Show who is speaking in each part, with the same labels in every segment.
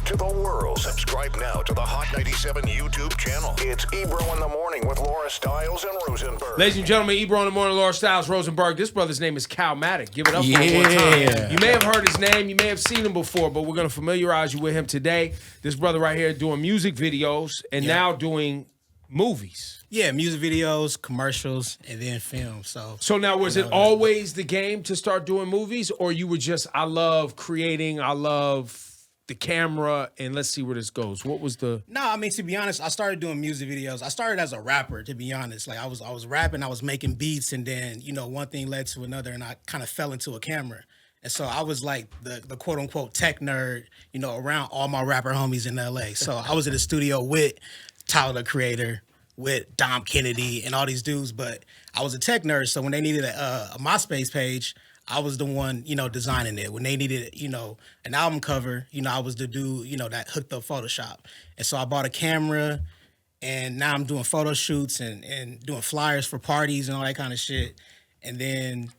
Speaker 1: to the world. Subscribe now to the Hot 97 YouTube channel. It's Ebro in the Morning with Laura Stiles and Rosenberg.
Speaker 2: Ladies and gentlemen, Ebro in the Morning, Laura Stiles, Rosenberg. This brother's name is Calmatic. Give it up for him one time. You may have heard his name. You may have seen him before, but we're going to familiarize you with him today. This brother right here doing music videos and now doing movies.
Speaker 3: Yeah, music videos, commercials, and then film. So
Speaker 2: now was it always the game to start doing movies, or you were just, I love creating, I love the camera, and let's see where this goes? What was the...
Speaker 3: No, I mean, to be honest, I started doing music videos. I started as a rapper, to be honest. Like, I was rapping, I was making beats, and then, one thing led to another, and I kind of fell into a camera. And so I was like the quote-unquote tech nerd, around all my rapper homies in L.A. So I was in the studio with Tyler, the Creator, with Dom Kennedy and all these dudes, but I was a tech nerd, so when they needed a MySpace page, I was the one, designing it. When they needed, an album cover, I was the dude, that hooked up Photoshop. And so I bought a camera, and now I'm doing photo shoots and doing flyers for parties and all that kind of shit. And then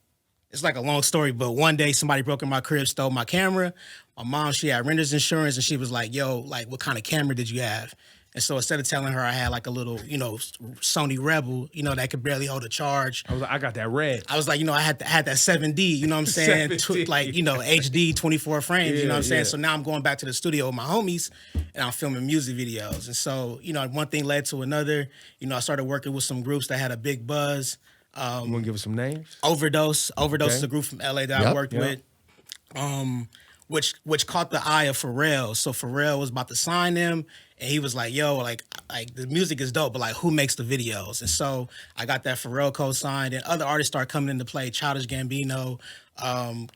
Speaker 3: it's like a long story, but one day somebody broke in my crib, stole my camera. My mom, she had renter's insurance, and she was like, yo, like, what kind of camera did you have? And so instead of telling her I had like a little, Sony Rebel, that could barely hold a charge.
Speaker 2: I was like, I got that red.
Speaker 3: I was like, I had that 7D, you know what I'm saying? HD 24 frames, you know what I'm saying? Yeah. So now I'm going back to the studio with my homies and I'm filming music videos. And so, one thing led to another. I started working with some groups that had a big buzz.
Speaker 2: You want to give us some names?
Speaker 3: Overdose. Overdose is a group from LA that I worked with. Which caught the eye of Pharrell. So Pharrell was about to sign them, and he was like, yo, like the music is dope, but like who makes the videos? And so I got that Pharrell co-signed, and other artists started coming into play, Childish Gambino,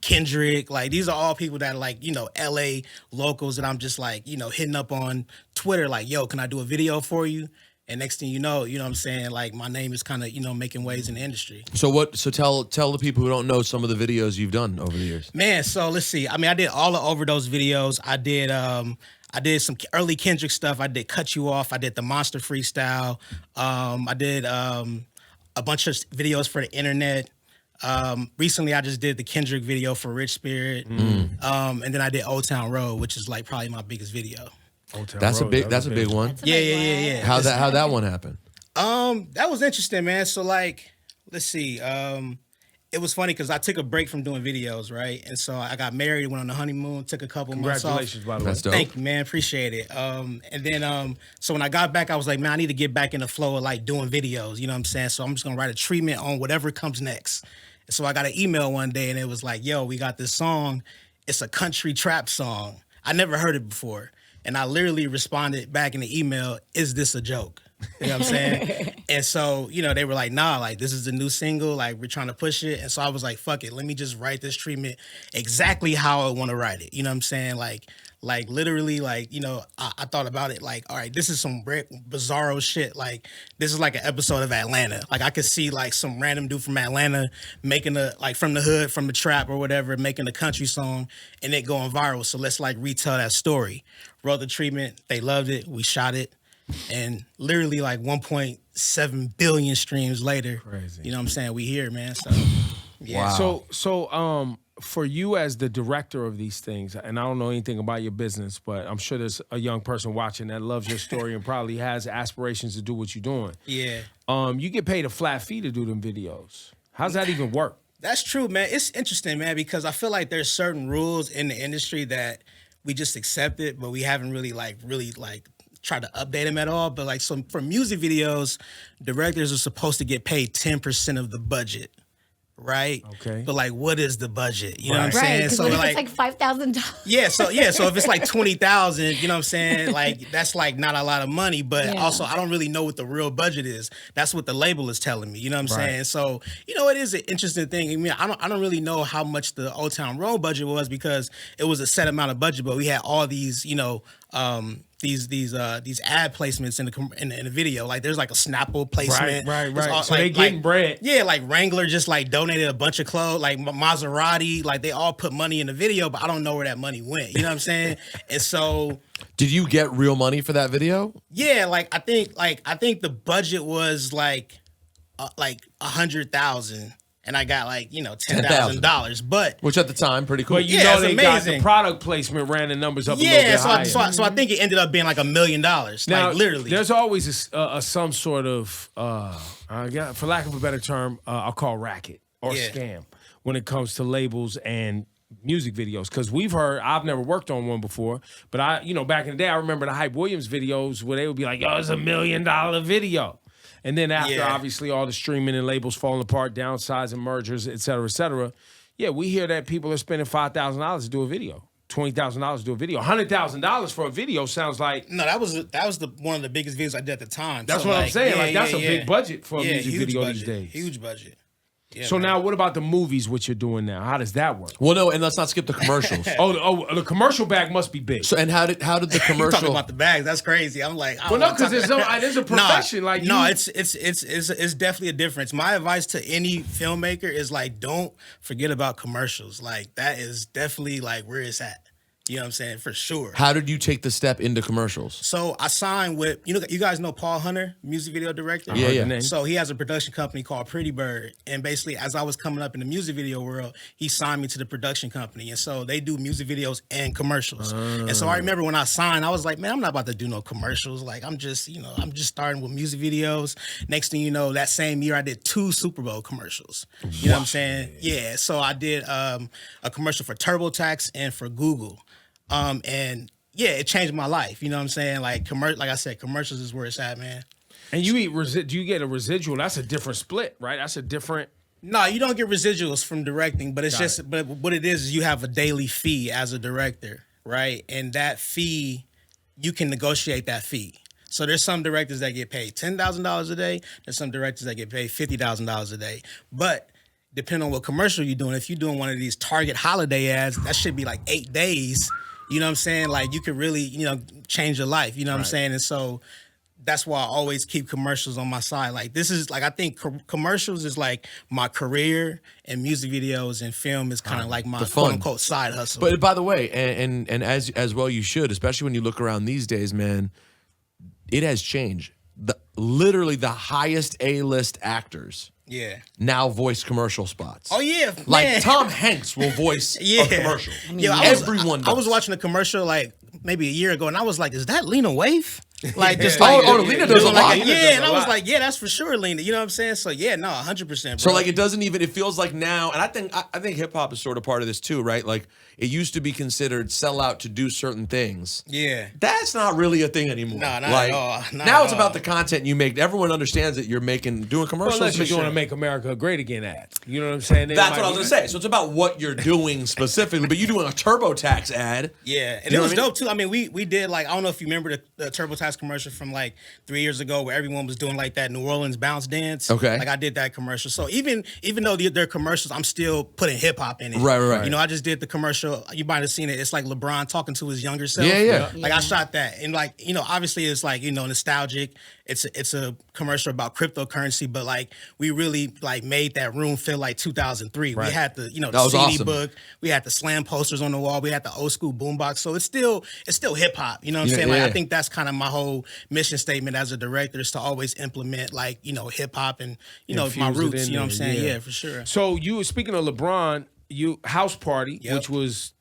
Speaker 3: Kendrick. Like these are all people that are like, LA locals that I'm just like, hitting up on Twitter, like, yo, can I do a video for you? And next thing you know what I'm saying, like my name is kind of, making waves in the industry.
Speaker 4: So tell the people who don't know some of the videos you've done over the years.
Speaker 3: Man, so let's see. I mean, I did all the Overdose videos. I did some early Kendrick stuff. I did Cut You Off. I did the Monster Freestyle. I did a bunch of videos for the internet. Recently I just did the Kendrick video for Rich Spirit. And then I did Old Town Road, which is like probably my biggest video.
Speaker 4: That's a big one.
Speaker 3: Yeah.
Speaker 4: How'd that one happen?
Speaker 3: That was interesting, man. So like, let's see. It was funny because I took a break from doing videos, right? And so I got married, went on a honeymoon, took a couple months off.
Speaker 2: Congratulations, by the way.
Speaker 4: That's dope.
Speaker 3: Thank you, man. Appreciate it. And then, so when I got back, I was like, man, I need to get back in the flow of like doing videos. You know what I'm saying? So I'm just gonna write a treatment on whatever comes next. And so I got an email one day, and it was like, yo, we got this song. It's a country trap song. I never heard it before. And I literally responded back in the email, is this a joke? You know what I'm saying? And so, they were like, nah, like this is a new single, like we're trying to push it. And so I was like, fuck it, let me just write this treatment exactly how I want to write it. You know what I'm saying? Like literally, like, I thought about it like, all right, this is some bizarro shit. Like this is like an episode of Atlanta. Like I could see like some random dude from Atlanta making from the hood, from the trap or whatever, making a country song and it going viral. So let's like retell that story. Wrote the treatment, they loved it, we shot it. And literally like 1.7 billion streams later,
Speaker 2: crazy.
Speaker 3: You know what I'm saying? We here, man. So, yeah.
Speaker 4: Wow.
Speaker 2: So for you as the director of these things, and I don't know anything about your business, but I'm sure there's a young person watching that loves your story and probably has aspirations to do what you're doing.
Speaker 3: Yeah.
Speaker 2: You get paid a flat fee to do them videos. How's that even work?
Speaker 3: That's true, man. It's interesting, man, because I feel like there's certain rules in the industry that we just accept it, but we haven't really try to update them at all. But like, so for music videos, directors are supposed to get paid 10% of the budget, right?
Speaker 2: Okay.
Speaker 3: But like, what is the budget? You know what I'm
Speaker 5: Right,
Speaker 3: saying? So
Speaker 5: what if
Speaker 3: like,
Speaker 5: it's like $5,000?
Speaker 3: yeah. So if it's like 20,000, you know what I'm saying? Like that's like not a lot of money, but also I don't really know what the real budget is. That's what the label is telling me. You know what I'm saying? So it is an interesting thing. I mean, I don't really know how much the Old Town Road budget was because it was a set amount of budget, but we had all these, these ad placements in the video. Like there's like a Snapple placement.
Speaker 2: Right.
Speaker 3: All,
Speaker 2: so they getting bread.
Speaker 3: Yeah, like Wrangler just like donated a bunch of clothes, like Maserati, like they all put money in the video, but I don't know where that money went. You know what I'm saying? And so
Speaker 4: did you get real money for that video?
Speaker 3: Yeah, I think the budget was like 100,000. and I got like $10,000. But
Speaker 4: which at the time pretty cool.
Speaker 2: But you
Speaker 3: Yeah,
Speaker 2: know
Speaker 3: it's
Speaker 2: they got the
Speaker 3: amazing.
Speaker 2: product placement ran the numbers up a little bit higher.
Speaker 3: so I think it ended up being like $1 million.
Speaker 2: Now,
Speaker 3: Like literally.
Speaker 2: there's always some sort of, for lack of a better term, I'll call racket or scam when it comes to labels and music videos. Because I've never worked on one before, but back in the day, I remember the Hype Williams videos where they would be like, yo, it's $1 million video. And then after, obviously, all the streaming and labels falling apart, downsizing, mergers, et cetera, we hear that people are spending $5,000 to do a video. $20,000 to do a video. $100,000 for a video sounds like
Speaker 3: No, that was one of the biggest videos I did at the time.
Speaker 2: that's
Speaker 3: So,
Speaker 2: what I'm saying. Like that's a
Speaker 3: yeah.
Speaker 2: big budget for a
Speaker 3: Yeah,
Speaker 2: music
Speaker 3: huge
Speaker 2: video
Speaker 3: budget,
Speaker 2: these days.
Speaker 3: Huge budget. Yeah,
Speaker 2: So
Speaker 3: man.
Speaker 2: now, what about the movies? What you're doing now? How does that work?
Speaker 4: Well, no, and let's not skip the commercials.
Speaker 2: The commercial bag must be big.
Speaker 4: So, and how did the
Speaker 3: You talking
Speaker 4: commercial?
Speaker 3: about the bags? That's crazy. I'm like, I
Speaker 2: Well,
Speaker 3: don't
Speaker 2: no,
Speaker 3: wanna
Speaker 2: because
Speaker 3: talk-
Speaker 2: there's a profession.
Speaker 3: it's definitely a difference. My advice to any filmmaker is like, don't forget about commercials. Like that is definitely like where it's at. You know what I'm saying? For sure.
Speaker 4: How did you take the step into commercials?
Speaker 3: So I signed with, you guys know Paul Hunter, music video director?
Speaker 4: Yeah, yeah.
Speaker 2: name.
Speaker 3: So he has a production company called Pretty Bird. And basically, as I was coming up in the music video world, he signed me to the production company. And so they do music videos and commercials. And so I remember when I signed, I was like, man, I'm not about to do no commercials. Like, I'm just starting with music videos. Next thing you know, that same year, I did 2 Super Bowl commercials. You know what I'm saying? Yeah. So I did a commercial for TurboTax and for Google. And yeah, it changed my life. You know what I'm saying? Like like I said, commercials is where it's at, man.
Speaker 2: And do you get a residual? That's a different split, right? That's a different.
Speaker 3: No, you don't get residuals from directing, but it's but what it is you have a daily fee as a director, right? And that fee, you can negotiate that fee. So there's some directors that get paid $10,000 a day. There's some directors that get paid $50,000 a day. But depending on what commercial you're doing, if you're doing one of these Target holiday ads, that should be like 8 days. You know what I'm saying? Like you could really, change your life. You know what I'm saying? And so that's why I always keep commercials on my side. Like this is like, I think commercials is like my career, and music videos and film is kind of like my quote unquote side hustle.
Speaker 4: But by the way, and as well you should, especially when you look around these days, man, it has changed. Literally the highest A-list actors now voice commercial spots.
Speaker 3: Oh yeah,
Speaker 4: like
Speaker 3: man.
Speaker 4: Tom Hanks will voice a commercial. Everyone does.
Speaker 3: I was watching a commercial like maybe a year ago, and I was like, "Is that Lena Waithe?" Like just
Speaker 4: Lena does a lot.
Speaker 3: And I was like, "Yeah, that's for sure, Lena." You know what I'm saying? So yeah, no, 100%.
Speaker 4: So like it doesn't even. It feels like now, and I think hip hop is sort of part of this too, right? Like it used to be considered sell out to do certain things.
Speaker 3: Yeah,
Speaker 4: that's not really a thing anymore.
Speaker 3: No, not
Speaker 4: like,
Speaker 3: at all.
Speaker 4: Now it's about the content you make. Everyone understands that you're doing commercials.
Speaker 2: Well, unless you're doing a Make America Great Again ad. You know what I'm saying?
Speaker 4: That's what I was gonna say. So it's about what you're doing specifically. But you're doing a TurboTax ad.
Speaker 3: Yeah, and it was dope too. I mean, we did like, I don't know if you remember the TurboTax commercial from like 3 years ago where everyone was doing like that New Orleans bounce dance.
Speaker 4: Okay.
Speaker 3: Like I did that commercial. So even though they're commercials, I'm still putting hip hop in it.
Speaker 4: Right.
Speaker 3: You know, I just did the commercial. You might have seen it. It's like LeBron talking to his younger self.
Speaker 4: Yeah.
Speaker 3: Like I shot that, and like obviously it's like nostalgic. It's a commercial about cryptocurrency, but like we really like made that room feel like 2003. Right. We had the the CD
Speaker 4: awesome.
Speaker 3: book. We had the slam posters on the wall. We had the old school boombox. So it's still hip hop. You know what I'm saying? Like I think that's kind of my whole mission statement as a director is to always implement like hip hop and my roots. You know what I'm saying? Yeah, for sure.
Speaker 2: So you were speaking of LeBron, House Party, which was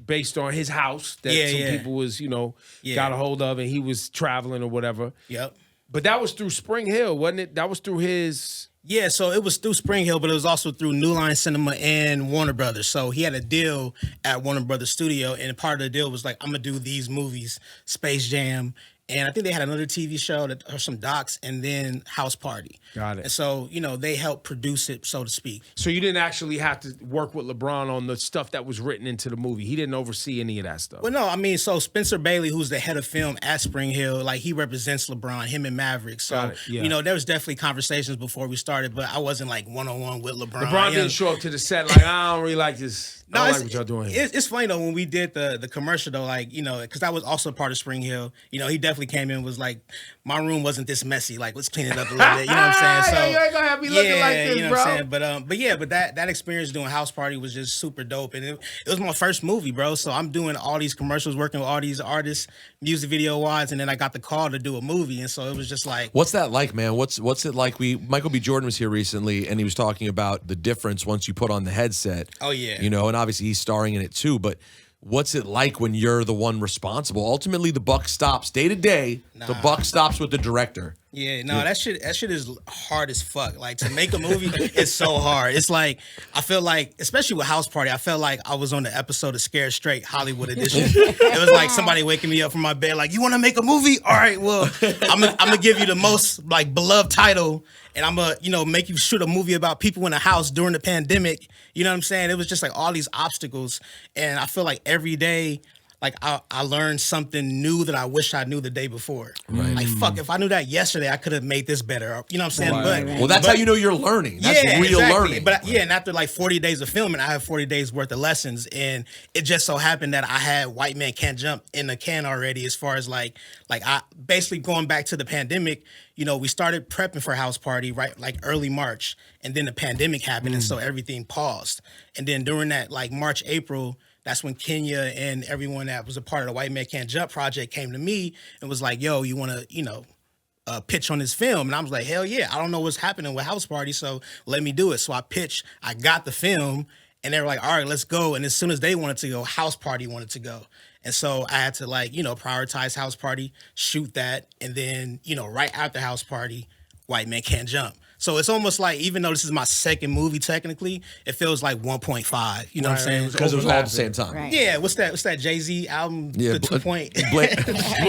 Speaker 2: based on his house that some people was got a hold of, and he was traveling or whatever.
Speaker 3: Yep.
Speaker 2: But that was through Spring Hill, wasn't it? That was through his.
Speaker 3: Yeah, so it was through Spring Hill, but it was also through New Line Cinema and Warner Brothers. So he had a deal at Warner Brothers Studio, and part of the deal was like, I'm gonna do these movies, Space Jam, and I think they had another TV show or some docs, and then House Party.
Speaker 2: Got it.
Speaker 3: And so they helped produce it, so to speak.
Speaker 2: So you didn't actually have to work with LeBron on the stuff that was written into the movie. He didn't oversee any of that stuff.
Speaker 3: Well, no, I mean, so Spencer Bailey, who's the head of film at Spring Hill, like he represents LeBron, him and Maverick. So there was definitely conversations before we started, but I wasn't like one-on-one with LeBron.
Speaker 2: LeBron didn't show up to the set like, I don't really like this.
Speaker 3: No,
Speaker 2: I don't like what y'all doing here.
Speaker 3: It's funny though when we did the commercial though, like because that was also part of Spring Hill. He definitely came in and was like, my room wasn't this messy. Like let's clean it up a little bit. You know what I'm saying? So
Speaker 2: you ain't gonna have me looking like this,
Speaker 3: you know
Speaker 2: bro.
Speaker 3: what I'm saying? But that experience doing House Party was just super dope, and it was my first movie, bro. So I'm doing all these commercials, working with all these artists, music video wise, and then I got the call to do a movie, and so it was just like,
Speaker 4: what's that like, man? What's it like? Michael B. Jordan Jordan was here recently, and he was talking about the difference once you put on the headset.
Speaker 3: Oh, yeah.
Speaker 4: You know, and obviously he's starring in it too, but what's it like when you're the one responsible? Ultimately, the buck stops day to day. The buck stops with the director.
Speaker 3: Yeah, no, that shit is hard as fuck. Like, to make a movie, it's so hard. It's like, I feel like, especially with House Party, I felt like I was on the episode of Scared Straight Hollywood Edition. It was like somebody waking me up from my bed, like, you want to make a movie? All right, well, I'm gonna give you the most like beloved title, and I'm gonna make you shoot a movie about people in a house during the pandemic. You know what I'm saying? It was just like all these obstacles, and I feel like every day, like I learned something new that I wish I knew the day before. Right. Like, fuck, if I knew that yesterday, I could have made this better. You know what I'm saying?
Speaker 2: Right.
Speaker 3: But
Speaker 4: well, that's how you know you're learning. That's real learning.
Speaker 3: But yeah, and after like 40 days of filming, I have 40 days worth of lessons, and it just so happened that I had White Man Can't Jump in the can already. As far as like I basically going back to the pandemic. We started prepping for House Party right like early March, and then the pandemic happened, and so everything paused. And then during that like March, April, that's when Kenya and everyone that was a part of the White Man Can't Jump project came to me and was like, yo, you want to, pitch on this film? And I was like, hell yeah, I don't know what's happening with House Party, so let me do it. So I pitched, I got the film, and they were like, all right, let's go. And as soon as they wanted to go, House Party wanted to go. And so I had to prioritize House Party, shoot that, and then, right after House Party, White Man Can't Jump. So it's almost like, even though this is my second movie technically, it feels like 1.5. You know what I'm saying?
Speaker 4: Because it was all at the same time.
Speaker 5: Right.
Speaker 3: Yeah, what's that Jay-Z album?
Speaker 4: Yeah,
Speaker 3: the 2 point.
Speaker 4: The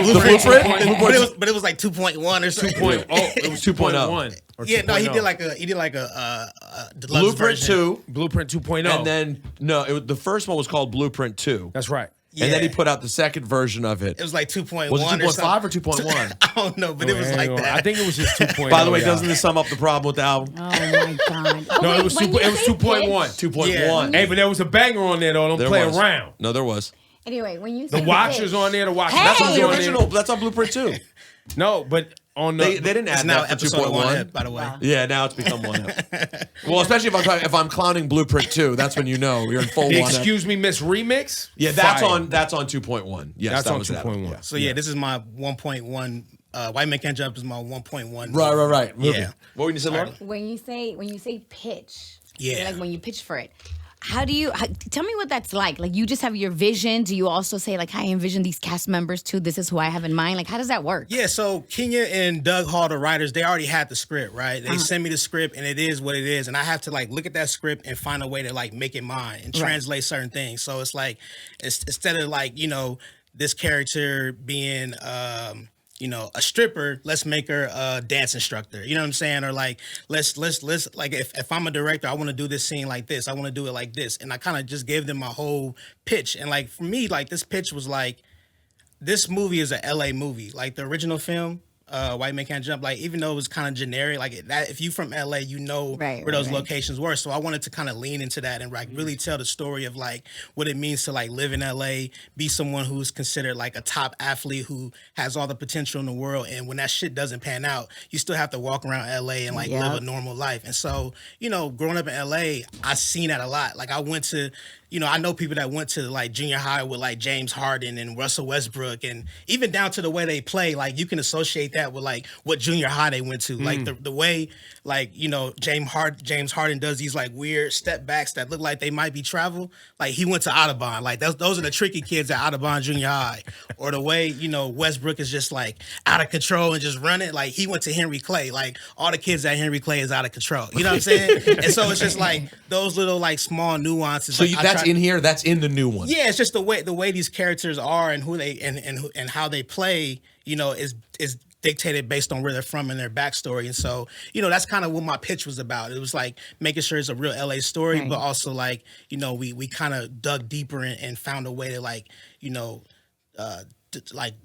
Speaker 4: Blueprint?
Speaker 3: But it was like 2.1 or something.
Speaker 2: It was 2.1.
Speaker 3: Yeah, no, he did like a deluxe
Speaker 4: Blueprint
Speaker 3: version.
Speaker 4: 2.
Speaker 2: Blueprint 2.0.
Speaker 4: And then, the first one was called Blueprint 2.
Speaker 2: That's right.
Speaker 3: Yeah.
Speaker 4: And then he put out the second version of it.
Speaker 3: It was like 2.1.
Speaker 4: Was it 2.5 or 2.1?
Speaker 3: I don't know, but it was like that.
Speaker 2: I think it was just 2.0.
Speaker 4: By the way, doesn't this sum up the problem with the album?
Speaker 5: Oh my God.
Speaker 2: No, it was
Speaker 5: when you
Speaker 2: 2.1.
Speaker 5: say
Speaker 4: 2.1.
Speaker 3: Yeah.
Speaker 2: Hey, but there was a banger on there, though. Don't
Speaker 4: There
Speaker 2: play
Speaker 4: was.
Speaker 2: around.
Speaker 4: No, there was.
Speaker 5: Anyway, when you
Speaker 2: The
Speaker 5: say
Speaker 2: Watchers
Speaker 5: pitch,
Speaker 2: on there. The Watchers.
Speaker 5: Hey!
Speaker 4: That's on the
Speaker 2: on there.
Speaker 4: original. That's on Blueprint 2.
Speaker 2: No, but on the...
Speaker 4: They didn't
Speaker 3: It's
Speaker 4: add
Speaker 3: now
Speaker 4: that for
Speaker 3: episode 1
Speaker 4: 2.1.
Speaker 3: hit, by the way.
Speaker 4: Yeah, now it's become one up. Well, especially if I'm clowning Blueprint 2, that's when you know you're in full
Speaker 2: The
Speaker 4: one up.
Speaker 2: Excuse Me, Miss Remix?
Speaker 4: Yeah, that's
Speaker 2: Fire.
Speaker 4: on 2.1. Yes,
Speaker 2: That's
Speaker 4: that
Speaker 2: on
Speaker 4: was that.
Speaker 2: 2.1.
Speaker 4: Yeah.
Speaker 3: So yeah, this is my 1.1. White Man Can't Jump is my 1.1.
Speaker 4: Right. Movie.
Speaker 3: Yeah.
Speaker 4: What were you saying, Laura?
Speaker 5: when you say pitch,
Speaker 3: Yeah.
Speaker 5: like when you pitch for it, how do you tell me what that's like? Like, you just have your vision. Do you also say like, I envision these cast members too? This is who I have in mind. Like, how does that work?
Speaker 3: Yeah, so Kenya and Doug Hall, the writers, they already had the script, right? They send me the script, and it is what it is, and I have to like look at that script and find a way to like make it mine and translate certain things. So it's like, instead of like this character being a stripper, let's make her a dance instructor. You know what I'm saying? Or like, let's like, if I'm a director, I want to do this scene like this. I want to do it like this. And I kind of just gave them my whole pitch. And like, for me, like, this pitch was like, this movie is a LA movie. Like, the original film, White Man Can't Jump, like, even though it was kind of generic, like that, if you from LA, where those locations were. So I wanted to kind of lean into that and like really tell the story of like what it means to like live in LA, be someone who's considered like a top athlete who has all the potential in the world, and when that shit doesn't pan out, you still have to walk around LA and like live a normal life. And so, growing up in LA, I seen that a lot. Like, I went to I know people that went to like junior high with like James Harden and Russell Westbrook, and even down to the way they play, like you can associate that with like what junior high they went to. Like the way like, James Harden does these like weird step backs that look like they might be travel. Like, he went to Audubon. Like, those are the tricky kids at Audubon Junior High. Or the way, Westbrook is just like out of control and just running. Like, he went to Henry Clay. Like, all the kids at Henry Clay is out of control. You know what I'm saying? And so it's just like those little like small nuances.
Speaker 4: So
Speaker 3: like,
Speaker 4: that's in here. That's in the new one.
Speaker 3: Yeah, it's just the way these characters are and who they and how they play. Is dictated based on where they're from and their backstory. And so, that's kind of what my pitch was about. It was like making sure it's a real LA story, but also like, we kind of dug deeper and found a way to like,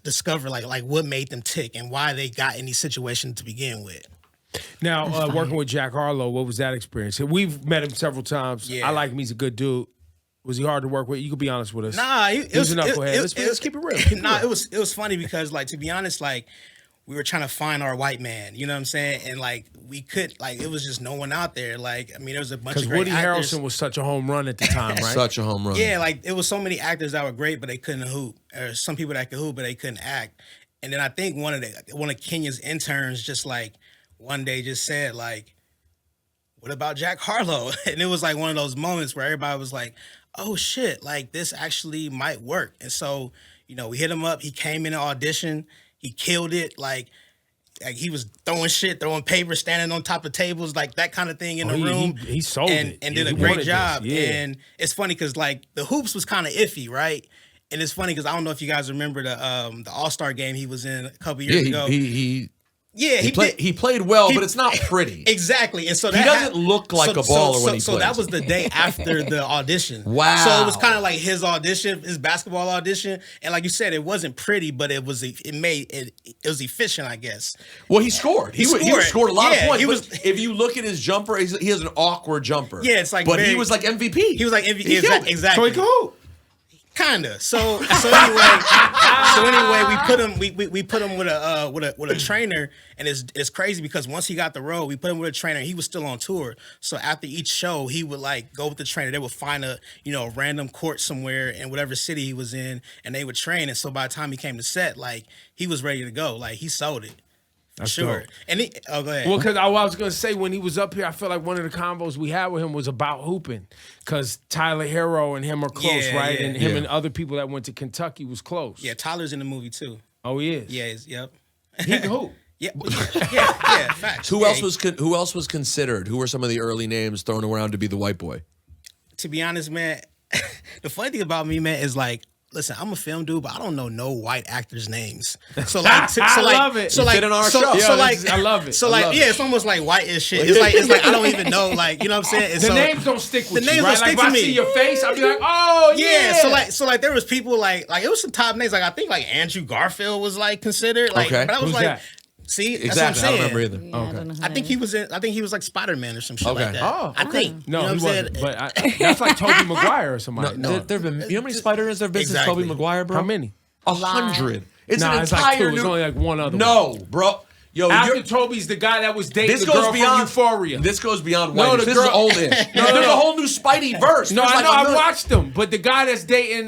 Speaker 3: discover like what made them tick and why they got in these situations to begin with.
Speaker 2: Now, working with Jack Harlow, what was that experience? We've met him several times.
Speaker 3: Yeah.
Speaker 2: I like him. He's a good dude. Was he hard to work with? You could be honest with us.
Speaker 3: Nah,
Speaker 2: He was a knucklehead. Let's keep it real.
Speaker 3: Nah, it was funny because, like, to be honest, like, we were trying to find our white man, you know what I'm saying? And like, we could, like, it was just no one out there. Like, I mean, there was a bunch of great
Speaker 2: Woody
Speaker 3: actors.
Speaker 2: Harrelson was such a home run at the time, right?
Speaker 4: Such a home run.
Speaker 3: Yeah, like, it was so many actors that were great, but they couldn't hoop. Or some people that could hoop, but they couldn't act. And then I think one of Kenya's interns just like one day just said like, what about Jack Harlow? And it was like one of those moments where everybody was like, oh shit, like this actually might work. And so, you know, we hit him up. He came in an audition. He killed it. Like he was throwing shit, throwing paper, standing on top of tables, like that kind of thing in the room.
Speaker 2: He sold it.
Speaker 3: And did a great job. And it's funny because like the hoops was kind of iffy, right? And it's funny because I don't know if you guys remember the All-Star game he was in a couple years ago. He played well, but it's not pretty. Exactly. And so
Speaker 4: he doesn't look like a baller when he plays.
Speaker 3: So that was the day after the audition.
Speaker 4: Wow.
Speaker 3: So it was kind of like his audition, his basketball audition. And like you said, it wasn't pretty, but it was efficient, I guess.
Speaker 4: Well, he scored. He scored a lot of points. If you look at his jumper, he has an awkward jumper.
Speaker 3: Yeah, it's like,
Speaker 4: but he was like MVP.
Speaker 3: He was like MVP. Exactly.
Speaker 2: So he could hoop.
Speaker 3: Kinda. So anyway, we put him with a trainer, and it's crazy because once he got the role, we put him with a trainer. He was still on tour, so after each show, he would like go with the trainer. They would find a random court somewhere in whatever city he was in, and they would train. And so by the time he came to set, like he was ready to go. Like he sold it.
Speaker 2: That's
Speaker 3: sure.
Speaker 2: Dope.
Speaker 3: And go ahead.
Speaker 2: Well, because I was gonna say when he was up here, I feel like one of the combos we had with him was about hooping, because Tyler Hero and him are close, right? And him and other people that went to Kentucky was close.
Speaker 3: Yeah, Tyler's in the movie too.
Speaker 2: Oh, he is.
Speaker 3: Yeah, yep.
Speaker 2: He can hoop.
Speaker 3: Yeah. Facts.
Speaker 4: Who else was considered? Who were some of the early names thrown around to be the white boy?
Speaker 3: To be honest, man, the funny thing about me, man, is like, listen, I'm a film dude, but I don't know no white actors' names. So like,
Speaker 2: I love it.
Speaker 3: So like,
Speaker 4: on our
Speaker 3: show.
Speaker 2: I love it.
Speaker 3: So like, it's almost like white as shit. It's like I don't even know, like, you know what I'm saying?
Speaker 2: The names don't stick with
Speaker 3: you. The names
Speaker 2: right?
Speaker 3: don't stick
Speaker 2: like,
Speaker 3: to me.
Speaker 2: If I see your face, I'll be like, oh yeah.
Speaker 3: So like there was people like it was some top names. Like I think like Andrew Garfield was like considered. Like,
Speaker 4: okay.
Speaker 3: But I was
Speaker 2: Who's
Speaker 3: like.
Speaker 2: that?
Speaker 3: See,
Speaker 4: exactly.
Speaker 3: That's what I'm saying.
Speaker 4: I don't remember either.
Speaker 5: Yeah,
Speaker 2: okay.
Speaker 5: I don't know
Speaker 3: I think he was like Spider-Man or some shit like that.
Speaker 2: Oh,
Speaker 3: I think.
Speaker 2: No,
Speaker 3: you know
Speaker 2: he
Speaker 3: what I'm
Speaker 2: wasn't. But that's like Tobey Maguire or somebody.
Speaker 4: No, there have been. You know how many Spider-Mans there have been since Tobey Maguire, bro?
Speaker 2: How many?
Speaker 4: 100. It's an
Speaker 2: it's
Speaker 4: entire
Speaker 2: like two.
Speaker 4: new.
Speaker 2: It's only like one other.
Speaker 4: No, bro. Yo,
Speaker 2: after Toby's the guy that was dating the
Speaker 4: goes
Speaker 2: girl
Speaker 4: beyond
Speaker 2: from Euphoria.
Speaker 4: This goes beyond
Speaker 2: No,
Speaker 4: white.
Speaker 2: the
Speaker 4: This
Speaker 2: girl-
Speaker 4: is oldish. There's a whole new Spidey verse.
Speaker 2: No,
Speaker 4: There's
Speaker 2: I
Speaker 4: like
Speaker 2: know.
Speaker 4: a
Speaker 2: I
Speaker 4: million-
Speaker 2: watched them, but the guy that's dating,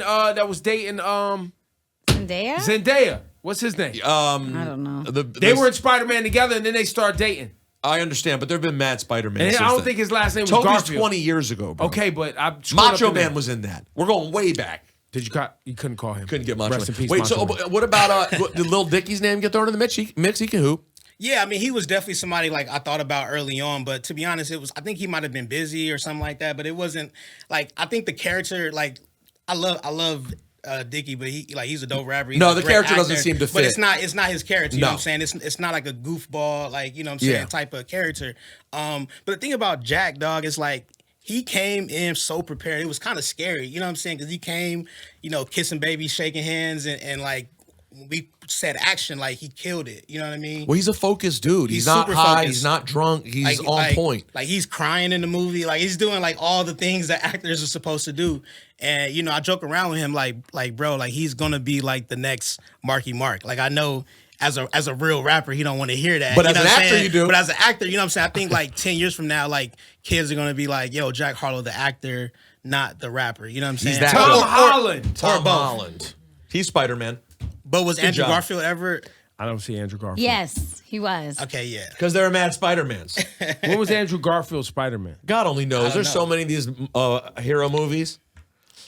Speaker 2: Zendaya. What's his name?
Speaker 5: I don't know.
Speaker 2: They were in Spider-Man together, and then they started dating.
Speaker 4: I understand, but there have been mad Spider-Man.
Speaker 2: And I don't think his last name was
Speaker 4: Toby's
Speaker 2: Garfield.
Speaker 4: 20 years ago, bro.
Speaker 2: Okay, but
Speaker 4: Macho Man was in that. We're going way back.
Speaker 2: Did you couldn't call him?
Speaker 4: Couldn't get Macho
Speaker 2: Rest
Speaker 4: Man.
Speaker 2: in peace,
Speaker 4: Wait,
Speaker 2: Macho
Speaker 4: so
Speaker 2: Man.
Speaker 4: what about did Lil Dicky's name get thrown in the mix? He can hoop.
Speaker 3: Yeah, I mean, he was definitely somebody like I thought about early on, but to be honest, I think he might have been busy or something like that, but it wasn't like, I think the character, like, I love Dickie, but he's a dope rapper. He's
Speaker 4: the character doesn't seem to fit.
Speaker 3: But it's not his character, you know what I'm saying? It's not like a goofball, like, you know what I'm saying, type of character. But the thing about Jack, dog, is like, he came in so prepared. It was kind of scary, you know what I'm saying? Because he came, kissing babies, shaking hands, and like, we said action, like he killed it. You know what I mean?
Speaker 4: Well, he's a focused dude. He's not high. Focused. He's not drunk. He's on point.
Speaker 3: Like he's crying in the movie. Like he's doing like all the things that actors are supposed to do. And I joke around with him like bro, like he's gonna be like the next Marky Mark. Like I know as a real rapper, he don't want to hear that.
Speaker 4: But as an actor, you do.
Speaker 3: But as an actor, you know what I'm saying? I think like 10 years from now, like kids are gonna be like, yo, Jack Harlow, the actor, not the rapper. You know what I'm saying?
Speaker 4: He's that
Speaker 2: Tom Holland.
Speaker 4: Tom Holland. He's Spider-Man.
Speaker 3: But was Andrew Garfield ever?
Speaker 2: I don't see Andrew Garfield.
Speaker 5: Yes, he was.
Speaker 3: Okay, yeah.
Speaker 4: Because there are mad Spider-Mans.
Speaker 2: When was Andrew Garfield Spider-Man?
Speaker 4: God only knows. There's so many of these hero movies.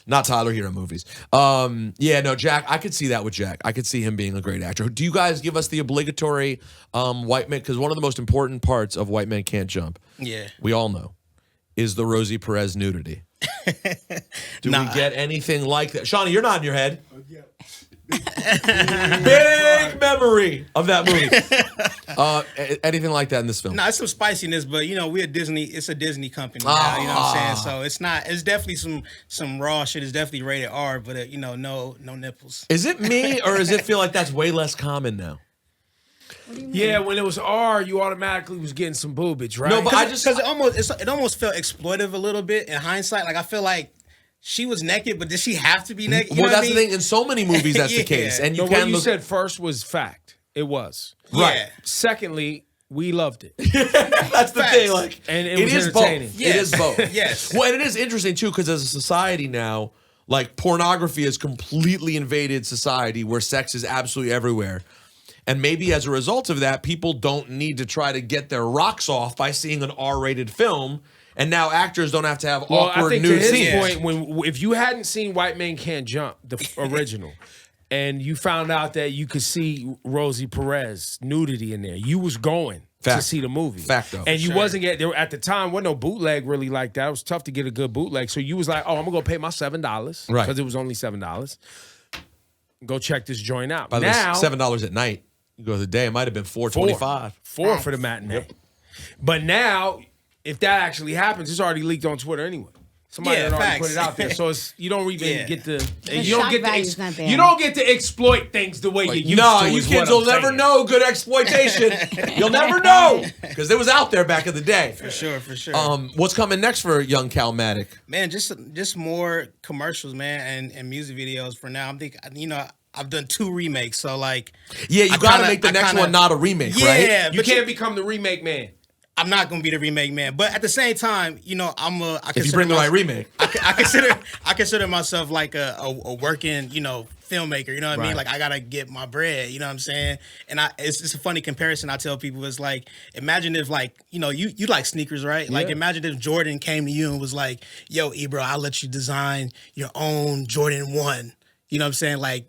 Speaker 4: Not Tyler Hero movies. Jack, I could see that with Jack. I could see him being a great actor. Do you guys give us the obligatory white man? Because one of the most important parts of White Men Can't Jump, we all know, is the Rosie Perez nudity. Do we get anything like that? Shawnee, you're nodding your head. Big memory of that movie. Anything like that in this film?
Speaker 3: No, it's some spiciness, but we're Disney. It's a Disney company now. You know what I'm saying? So it's not. It's definitely some raw shit. It's definitely rated R, but no nipples.
Speaker 4: Is it me, or does it feel like that's way less common now?
Speaker 2: Yeah, when it was R, you automatically was getting some boobage, right?
Speaker 3: No, but because it almost felt exploitive a little bit in hindsight. Like I feel like she was naked, but did she have to be naked?
Speaker 4: Well, that's the thing. In so many movies, that's the case. And
Speaker 2: what you said first was fact. It was.
Speaker 3: Right.
Speaker 2: Yeah. Secondly, we loved it.
Speaker 4: That's the thing. Like,
Speaker 2: and it was entertaining.
Speaker 4: Both. Yes. It is both.
Speaker 3: Yes.
Speaker 4: Well, and it is interesting too, because as a society now, like pornography has completely invaded society, where sex is absolutely everywhere. And maybe as a result of that, people don't need to try to get their rocks off by seeing an R-rated film. And now actors don't have to have awkward
Speaker 2: I think
Speaker 4: nude
Speaker 2: to his
Speaker 4: scenes.
Speaker 2: point, if you hadn't seen White Men Can't Jump, the original, and you found out that you could see Rosie Perez nudity in there, you was going to see the movie.
Speaker 4: Facto.
Speaker 2: And you wasn't there at the time. Wasn't no bootleg really like that. It was tough to get a good bootleg. So you was like, oh, I'm gonna go pay my $7,
Speaker 4: right?
Speaker 2: Because it was only $7. Go check this joint out.
Speaker 4: By the way, $7 at night. You go to the day, it might have been $4.25.
Speaker 2: Four for the matinee. Yep. But now, if that actually happens, it's already leaked on Twitter anyway. Somebody had already put it out there, so it's you don't even get to you don't get to exploit things the way you used to.
Speaker 4: No, you kids will never know good exploitation. You'll never know because it was out there back in the day.
Speaker 3: For sure.
Speaker 4: What's coming next for young Calmatic?
Speaker 3: Man, just more commercials, man, and music videos. For now, I'm thinking, I've done 2 remakes, so like,
Speaker 4: you got to make the next one not a remake, right?
Speaker 3: Yeah,
Speaker 2: you can't become the remake man.
Speaker 3: I'm not gonna be the remake man, but at the same time, if
Speaker 4: you bring the right remake,
Speaker 3: I consider myself like a working, filmmaker. You know what I mean? Like I gotta get my bread. You know what I'm saying? And it's a funny comparison. I tell people it's like, imagine if like you like sneakers, right? Like imagine if Jordan came to you and was like, "Yo, Ebro, I'll let you design your own Jordan 1." You know what I'm saying? Like,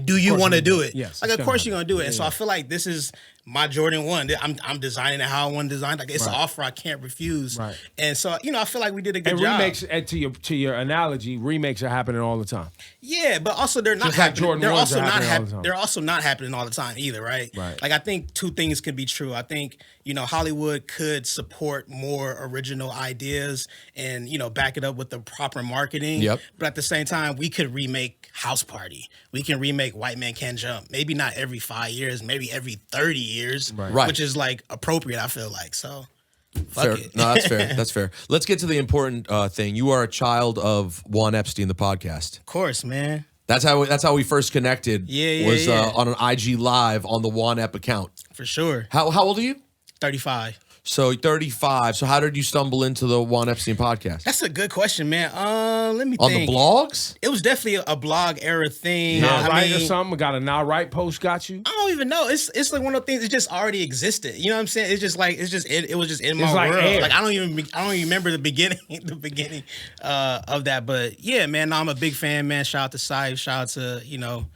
Speaker 3: do you want to do it?
Speaker 2: Yes.
Speaker 3: Like, of course you're gonna do it. And so I feel like this is my Jordan 1. I'm designing it how I want to design. Like it's an offer I can't refuse. Right. And so I feel like we did a good job.
Speaker 2: Remakes, to your analogy, remakes are happening all the time.
Speaker 3: Yeah, but also they're not happening. They're also not happening all the time either, right?
Speaker 2: Right.
Speaker 3: Like I think 2 things can be true. I think Hollywood could support more original ideas and back it up with the proper marketing.
Speaker 4: Yep.
Speaker 3: But at the same time, we could remake House Party. We can remake White Man Can't Jump. Maybe not every 5 years. Maybe every 30 years.
Speaker 4: Right.
Speaker 3: Which is like appropriate. I feel like so.
Speaker 4: Fair.
Speaker 3: Fuck it.
Speaker 4: No, that's fair. That's fair. Let's get to the important thing. You are a child of Juan Epstein, the podcast.
Speaker 3: Of course, man.
Speaker 4: That's how we first connected. Was on an IG Live on the Juan Ep account.
Speaker 3: For sure.
Speaker 4: How old are you?
Speaker 3: 35.
Speaker 4: So 35. So how did you stumble into the Juan Epstein podcast?
Speaker 3: That's a good question, man. Let me think.
Speaker 4: On the blogs?
Speaker 3: It was definitely a blog era thing.
Speaker 2: Now right or something? Got a now right post got you?
Speaker 3: I don't even know. It's like one of those things. It just already existed. You know what I'm saying? It's just like it was just in my world.
Speaker 2: Air.
Speaker 3: Like I don't even remember the beginning of that. But yeah, man, I'm a big fan, man. Shout out to Sai. Shout out to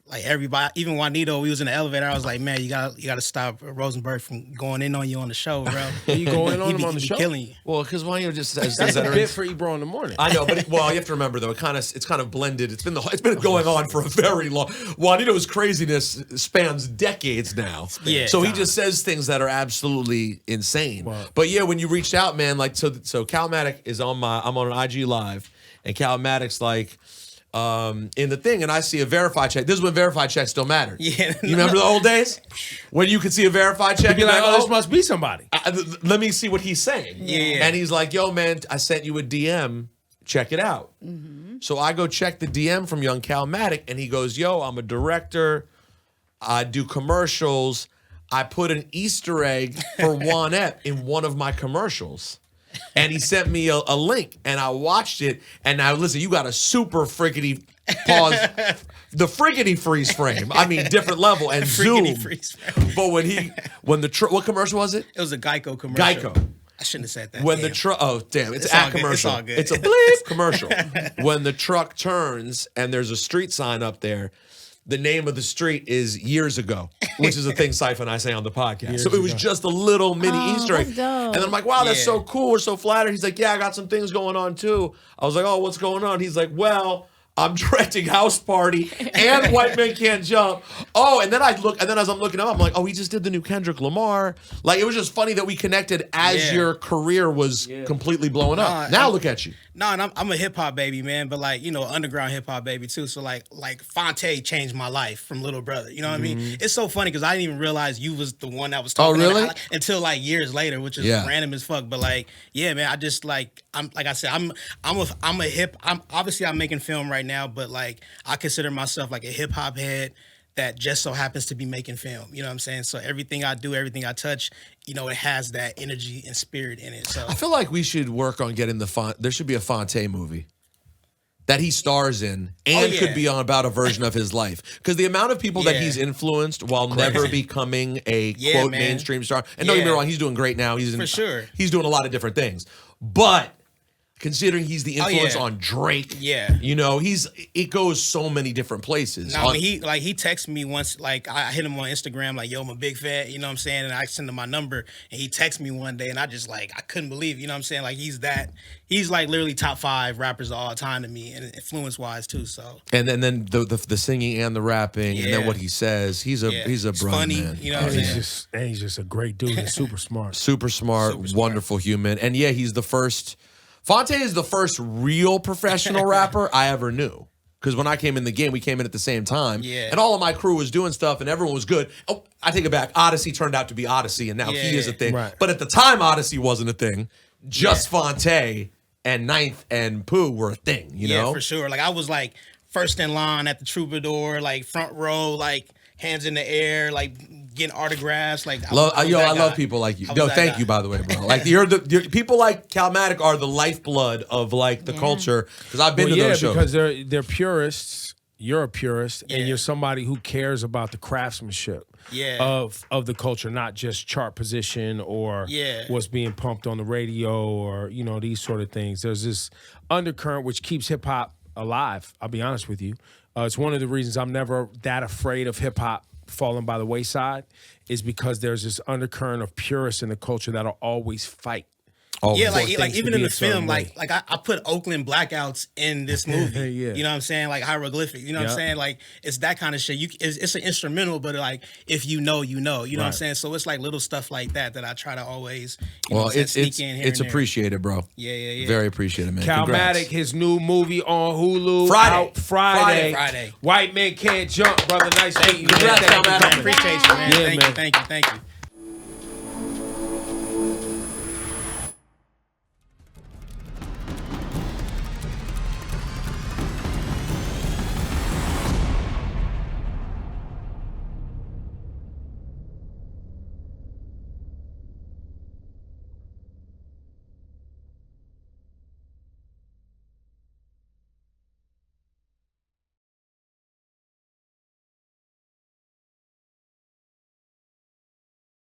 Speaker 3: like everybody, even Juanito, we was in the elevator. I was like, man, you gotta stop Rosenberg from going in on you on the show, bro.
Speaker 2: You going on him on the show?
Speaker 3: Killing you.
Speaker 4: Well, because Juanito just says
Speaker 2: that's a bit for Ebro in the morning.
Speaker 4: I know, but you have to remember though, it's kind of blended. It's been going on for a very long. Juanito's craziness spans decades now.
Speaker 3: Yeah.
Speaker 4: So he just says things that are absolutely insane. Wow. But yeah, when you reached out, man, like so Calmatic is I'm on an IG Live, and Calmatic's like. In the thing, and I see a verified check. This is when verified checks still mattered.
Speaker 3: Yeah,
Speaker 4: you remember the old days when you could see a verified check?
Speaker 2: You'd be like, oh, this must be somebody.
Speaker 4: Let me see what he's saying.
Speaker 3: Yeah,
Speaker 4: and he's like, yo, man, I sent you a DM. Check it out. Mm-hmm. So I go check the DM from young Calmatic, and he goes, yo, I'm a director. I do commercials. I put an Easter egg for Juan Ep in one of my commercials. And he sent me a link, and I watched it. And now, listen, you got a super friggity pause, the friggity freeze frame. I mean, different level and zoom.
Speaker 3: Freeze frame.
Speaker 4: But what commercial was it?
Speaker 3: It was a Geico commercial.
Speaker 4: Geico.
Speaker 3: I shouldn't have said that.
Speaker 4: When the truck, it's a commercial.
Speaker 3: It's all good.
Speaker 4: It's a bleep commercial. When the truck turns and there's a street sign up there. The name of the street is Years Ago, which is a thing Sypha and I say on the podcast. So it was just a little mini Easter egg. And then I'm like, wow, that's so cool. We're so flattered. He's like, yeah, I got some things going on too. I was like, oh, what's going on? He's like, well, I'm directing House Party and White Men Can't Jump. Oh, and then as I'm looking up, I'm like, oh, he just did the new Kendrick Lamar. Like, it was just funny that we connected as your career was completely blowing up. Now look at you.
Speaker 3: No, and I'm a hip hop baby, man, but like, underground hip hop baby too. So like Fonte changed my life from Little Brother. You know what I mean? It's so funny because I didn't even realize you was the one that was talking.
Speaker 4: Oh, really?
Speaker 3: Until like years later, which is random as fuck. But like, yeah, man, I just like I'm making film right now, but like I consider myself like a hip hop head that just so happens to be making film. You know what I'm saying? So everything I do, everything I touch, it has that energy and spirit in it. So
Speaker 4: I feel like we should work on getting there should be a Fonte movie. that he stars in and could be on about a version of his life. Because the amount of people that he's influenced while never becoming a quote mainstream star. And don't get me wrong, he's doing great now. He's he's doing a lot of different things. But considering he's the influence on Drake, you know, it goes so many different places.
Speaker 3: No, he texted me once, like I hit him on Instagram, like, yo, I'm a big fan, you know what I'm saying? And I sent him my number and he texted me one day and I just I couldn't believe, you know what I'm saying? Like he's like literally top 5 rappers of all time to me, and influence wise too. So
Speaker 4: and then the singing and the rapping and then what he says, he's a bro,
Speaker 3: funny,
Speaker 4: man.
Speaker 3: you know what I'm saying?
Speaker 2: He's just a great dude and super smart.
Speaker 4: Super smart, wonderful human. And he's the first. Fonte is the first real professional rapper I ever knew. Because when I came in the game, we came in at the same time. Yeah. And all of my crew was doing stuff and everyone was good. Oh, I take it back. Odyssey turned out to be Odyssey and now he is a thing. Right. But at the time, Odyssey wasn't a thing. Just Fonte and Ninth and Pooh were a thing, you know?
Speaker 3: Yeah, for sure. Like I was like first in line at the Troubadour, like front row, like hands in the air, like getting autographs. Like I
Speaker 4: love people like you. No, thank you, by the way, bro. Like you're people like Calmatic are the lifeblood of like the culture. Because I've been to those shows.
Speaker 2: Because they're purists. You're a purist, and you're somebody who cares about the craftsmanship of the culture, not just chart position or what's being pumped on the radio or these sort of things. There's this undercurrent which keeps hip hop alive. I'll be honest with you. It's one of the reasons I'm never that afraid of hip hop falling by the wayside, is because there's this undercurrent of purists in the culture that'll always fight.
Speaker 3: Like even in the film, like I put Oakland blackouts in this movie. You know what I'm saying? Like hieroglyphic. You know what I'm saying? Like it's that kind of shit. It's an instrumental, but like if you know, you know. You know what I'm saying? So it's like little stuff like that I try to always sneak in here.
Speaker 4: It's appreciated, bro.
Speaker 3: Yeah.
Speaker 4: Very appreciated, man.
Speaker 2: Calmatic, his new movie on Hulu. Friday. White Men Can't Jump, brother. Nice meeting you.
Speaker 3: Appreciate you, man. Thank you.